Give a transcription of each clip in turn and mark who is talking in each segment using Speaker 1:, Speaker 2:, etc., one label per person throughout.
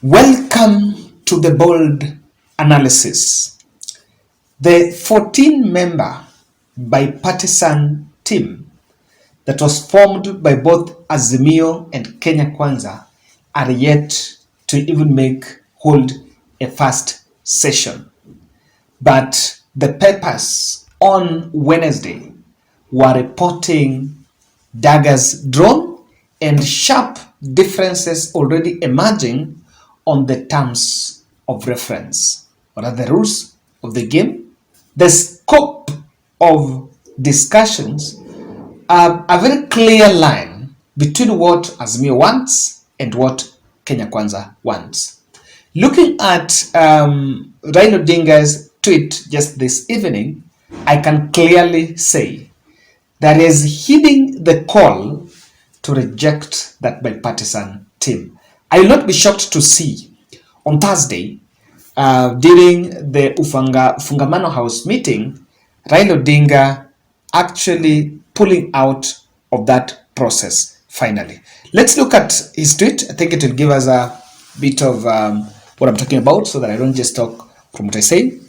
Speaker 1: Welcome to the bold analysis. The 14-member bipartisan team that was formed by both Azimio and Kenya Kwanza are yet to even hold a first session. But the papers on Wednesday were reporting daggers drawn and sharp differences already emerging on the terms of reference. What are the rules of the game? The scope of discussions are a very clear line between what Azimio wants and what Kenya Kwanza wants. Looking at Raila Odinga's tweet just this evening, I can clearly say that he is heeding the call to reject that bipartisan team. I will not be shocked to see on Thursday, during the Fungamano House meeting, Raila Odinga actually pulling out of that process finally. Let's look at his tweet. I think it will give us a bit of what I'm talking about so that I don't just talk from what I say.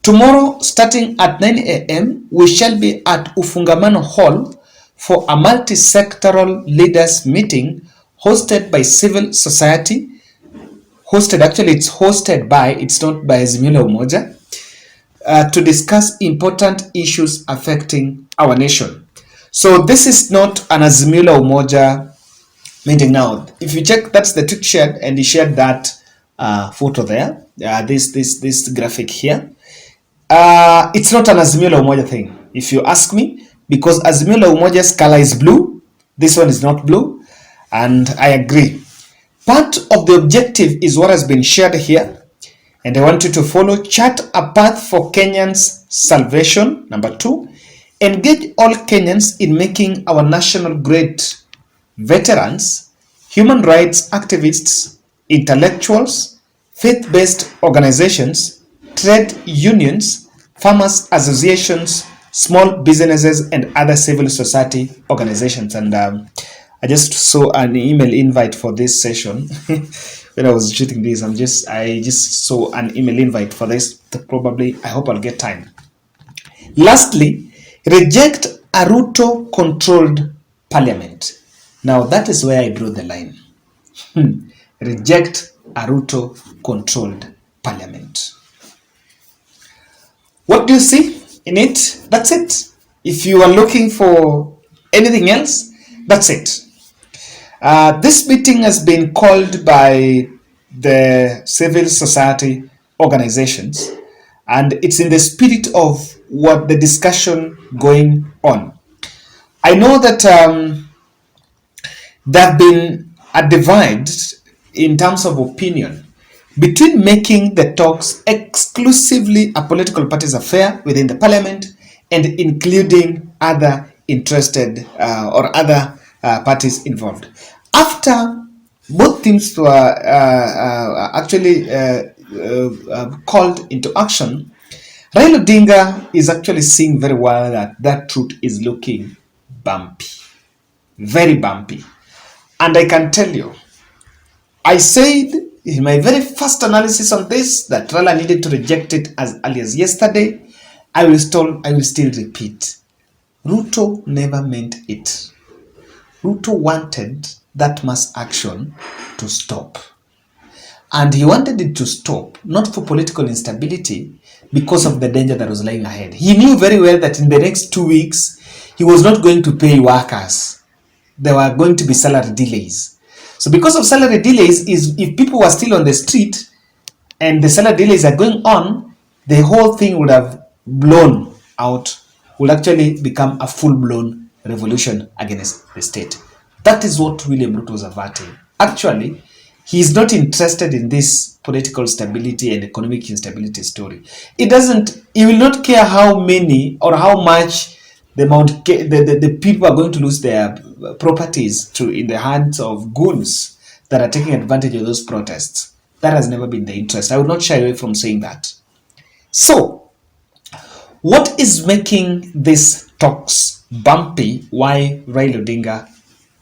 Speaker 1: Tomorrow, starting at 9 a.m., we shall be at Ufungamano Hall for a multi-sectoral leaders meeting hosted by civil society. It's hosted by, it's not by Azimio la Umoja, to discuss important issues affecting our nation. So this is not an Azimio la Umoja meeting now. If you check, that's the tweet shared, and he shared that photo there, this graphic here. It's not an Azimio la Umoja thing, if you ask me, because Azimio la Umoja's color is blue. This one is not blue, and I agree. Part of the objective is what has been shared here, and I want you to follow. Chart a path for Kenyans' salvation. Number 2, engage all Kenyans in making our national great. Veterans, human rights activists, intellectuals, faith-based organizations, trade unions, farmers associations, small businesses, and other civil society organizations. And I just saw an email invite for this session. When I was shooting this, I just saw an email invite for this. Probably, I hope I'll get time. Lastly, reject a Ruto-controlled parliament. Now that is where I draw the line. Reject a Ruto-controlled parliament. What do you see in it? That's it. If you are looking for anything else, that's it. This meeting has been called by the civil society organizations, and it's in the spirit of what the discussion going on. I know that there have been a divide in terms of opinion between making the talks exclusively a political party's affair within the parliament and including other interested or other parties involved. After both teams were actually called into action, Raila Odinga is actually seeing very well that truth is looking bumpy, very bumpy. And I can tell you, I said in my very first analysis on this that Raila needed to reject it as early as yesterday. I will still repeat. Ruto never meant it. Ruto wanted that mass action to stop. And he wanted it to stop, not for political instability, because of the danger that was lying ahead. He knew very well that in the next 2 weeks, he was not going to pay workers. There were going to be salary delays. So because of salary delays, if people were still on the street and the salary delays are going on, the whole thing would have blown out, will actually become a full-blown revolution against the state. That is what William Ruto was averting. Actually, he is not interested in this political stability and economic instability story. He will not care how many or how much the people are going to lose their properties in the hands of goons that are taking advantage of those protests. That has never been the interest. I would not shy away from saying that. So, what is making these talks bumpy? Why Raila Odinga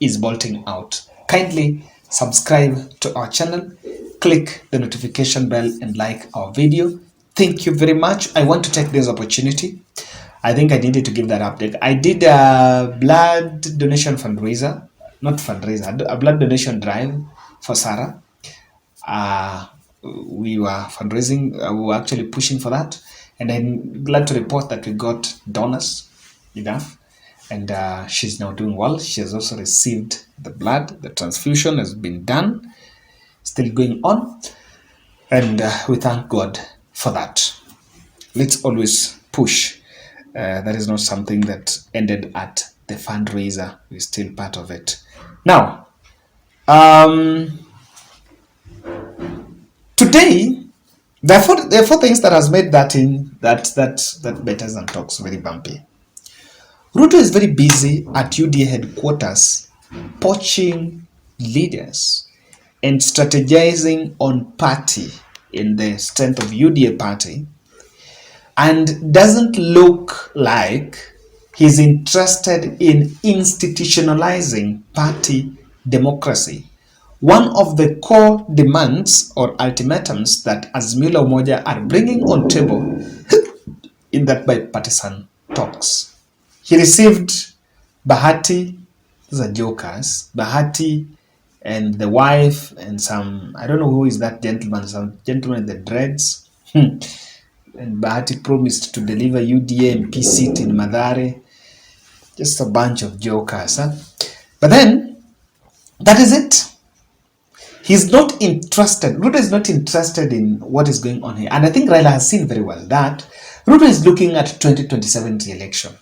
Speaker 1: is bolting out? Kindly subscribe to our channel, click the notification bell and like our video. Thank you very much. I want to take this opportunity. I think I needed to give that update. I did a blood donation fundraiser, not fundraiser, a blood donation drive for Sarah. We were fundraising, we were actually pushing for that. And I'm glad to report that we got donors enough. And she's now doing well. She has also received the blood. The transfusion has been done, still going on. And we thank God for that. Let's always push. That is not something that ended at the fundraiser. We're still part of it. Now, today, there are four things that has made that Betters and Talks very bumpy. Ruto is very busy at UDA headquarters, poaching leaders and strategizing on party in the strength of UDA party, and doesn't look like he's interested in institutionalizing party democracy. One of the core demands or ultimatums that Azimio la Umoja are bringing on table in that bipartisan talks. He received Bahati, these are jokers, Bahati and the wife and some, I don't know who is that gentleman, some gentleman with the dreads. And Bahati promised to deliver UDA MP seat in Mathare. Just a bunch of jokers. Huh? But then, that is it. He's not interested. Ruto is not interested in what is going on here. And I think Raila has seen very well that Ruto is looking at 2027 election.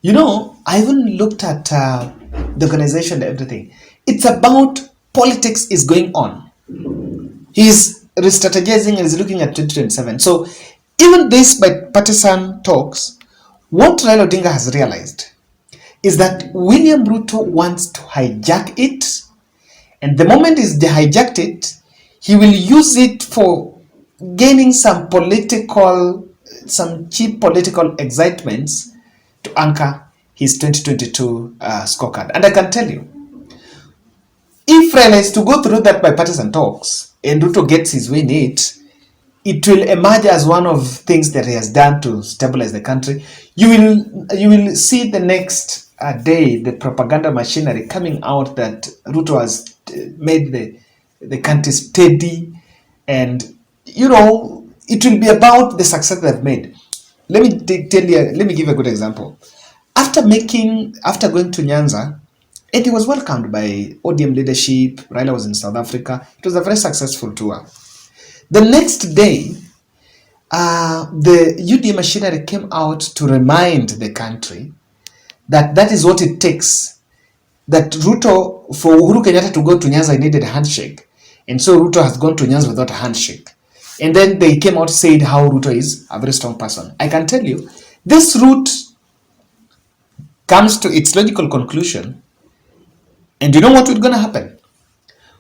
Speaker 1: You know, I even looked at the organization and everything. It's about politics is going on. He's re-strategizing and is looking at 2027. So even this bipartisan talks, what Raila Odinga has realized is that William Ruto wants to hijack it. And the moment he's hijacked it, he will use it for gaining some cheap political excitements to anchor his 2022 scorecard. And I can tell you, if Raila is to go through that bipartisan talks and Ruto gets his way in it, it will emerge as one of things that he has done to stabilize the country. You will see the next day the propaganda machinery coming out that Ruto has made the country steady, and you know it will be about the success they've made. Let me give a good example. After going to Nyanza, and he was welcomed by ODM leadership. Raila was in South Africa. It was a very successful tour. The next day, the UDA machinery came out to remind the country that is what it takes. That Ruto, for Uhuru Kenyatta to go to Nyanza, he needed a handshake. And so Ruto has gone to Nyanza without a handshake. And then they came out saying how Ruto is a very strong person. I can tell you, this route comes to its logical conclusion. And you know what is going to happen?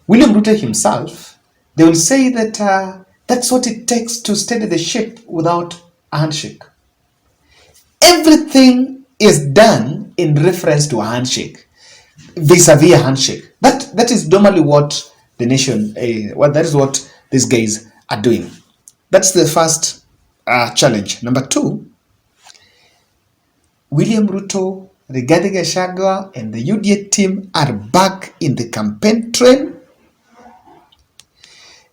Speaker 1: William Ruto himself, they will say that that's what it takes to steady the ship without a handshake. Everything is done in reference to a handshake, vis-a-vis a handshake. That is normally what the nation, that is what these guys are doing. That's the first challenge. Number two, William Ruto, Rigathi Gachagua, and the UDA team are back in the campaign train.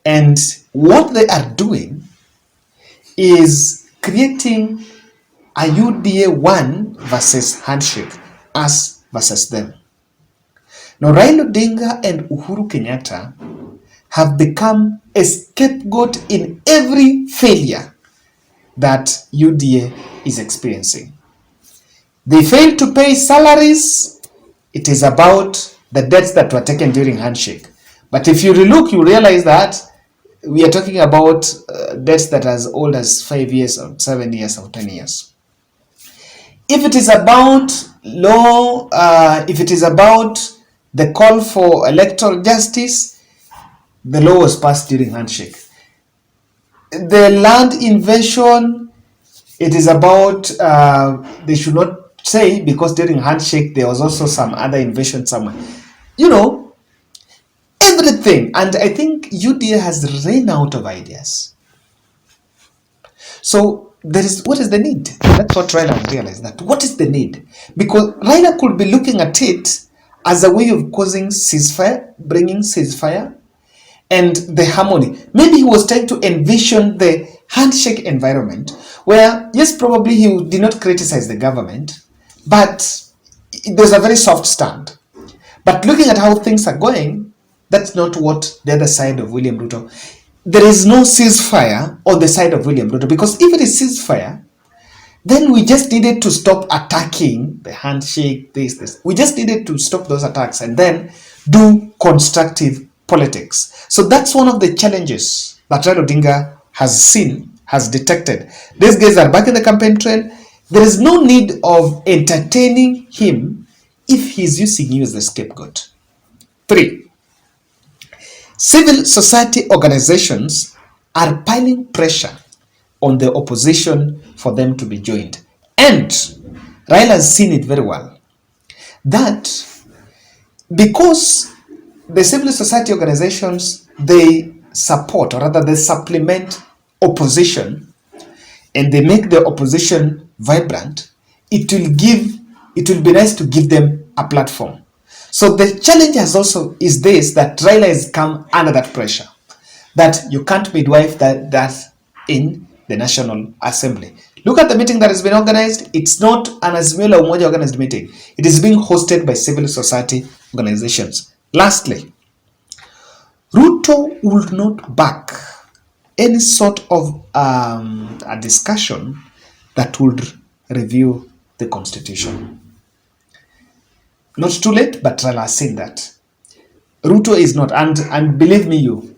Speaker 1: And what they are doing is creating a UDA one versus handshake, us versus them. Now, Raila Odinga and Uhuru Kenyatta have become a scapegoat in every failure that UDA is experiencing. They failed to pay salaries. It is about the debts that were taken during handshake. But if you look, you realize that we are talking about debts that are as old as 5 years or 7 years or 10 years. If it is about law, if it is about the call for electoral justice, the law was passed during handshake. The land invasion, it is about, they should not say, because during handshake there was also some other invasion somewhere. You know, everything thing, and I think UDA has ran out of ideas. So what is the need? That's what Raila realized, that what is the need? Because Raila could be looking at it as a way of causing ceasefire, bringing ceasefire, and the harmony. Maybe he was trying to envision the handshake environment where, yes, probably he did not criticize the government, but there's a very soft stand. But looking at how things are going, that's not what the other side of William Ruto. There is no ceasefire on the side of William Ruto, because if it is ceasefire, then we just needed to stop attacking the handshake, this. We just needed to stop those attacks and then do constructive politics. So that's one of the challenges that Raila Odinga has seen, has detected. These guys are back in the campaign trail. There is no need of entertaining him if he's using you as the scapegoat. 3. Civil society organizations are piling pressure on the opposition for them to be joined. And Raila has seen it very well, that because the civil society organizations, they support, or rather they supplement opposition, and they make the opposition vibrant, it will be nice to give them a platform. So the challenge is this, that Raila has come under that pressure, that you can't midwife that in the National Assembly. Look at the meeting that has been organized. It's not an Azimio la Umoja organized meeting. It is being hosted by civil society organizations. Lastly, Ruto would not back any sort of a discussion that would review the constitution. Not too late, but Raila has seen that. Ruto is not, and believe me,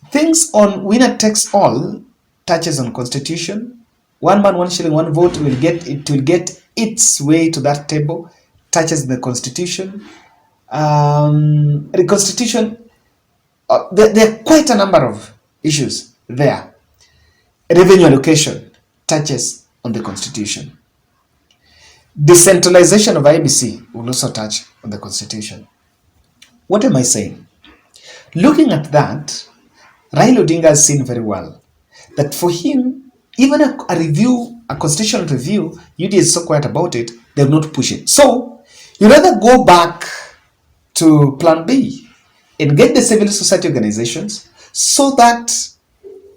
Speaker 1: things on winner takes all touches on constitution. One man, one shilling, one vote will get its way to that table, touches the constitution. The constitution, there are quite a number of issues there. Revenue allocation touches on the constitution. Decentralization of IBC will also touch on the constitution. What am I saying? Looking at that, Raila Odinga has seen very well that for him, even a constitutional review, UD is so quiet about it, they will not push it. So, you rather go back to plan B and get the civil society organizations so that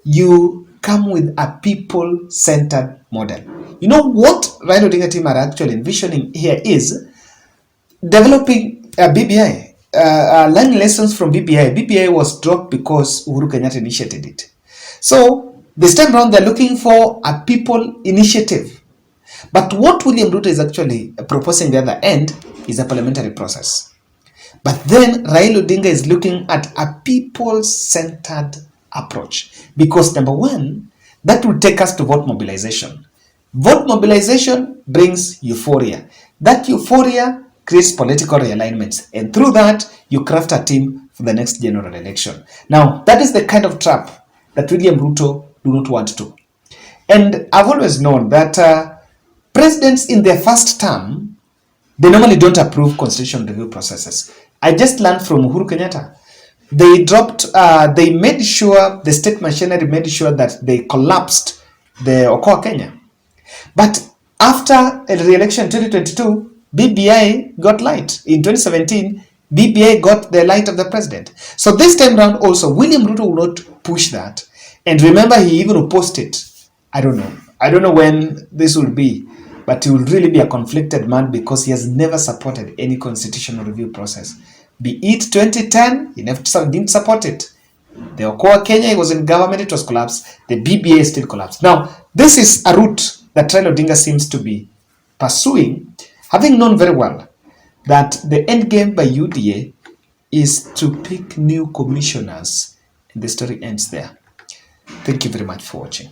Speaker 1: you come with a people-centered model. You know what Raila Odinga team are actually envisioning here is developing a BBI, learning lessons from BBI. BBI was dropped because Uhuru Kenyatta initiated it. So this time around, they're looking for a people initiative. But what William Ruto is actually proposing the other end is a parliamentary process. But then Raila Odinga is looking at a people-centered approach. Because number one, that will take us to vote mobilization. Vote mobilization brings euphoria. That euphoria creates political realignments. And through that, you craft a team for the next general election. Now, that is the kind of trap that William Ruto do not want to. And I've always known that presidents in their first term, they normally don't approve constitutional review processes. I just learned from Uhuru Kenyatta. They made sure, the state machinery made sure that they collapsed the Okoa Kenya. But after a re-election in 2022, BBI got light. In 2017, BBI got the light of the president. So this time around also, William Ruto will not push that. And remember, he even opposed it. I don't know when this will be, but he will really be a conflicted man because he has never supported any constitutional review process. Be it 2010, he didn't support it. The Okoa Kenya, he was in government, it was collapsed. The BBA still collapsed. Now, this is a route that Raila Odinga seems to be pursuing, having known very well that the end game by UDA is to pick new commissioners, and the story ends there. Thank you very much for watching.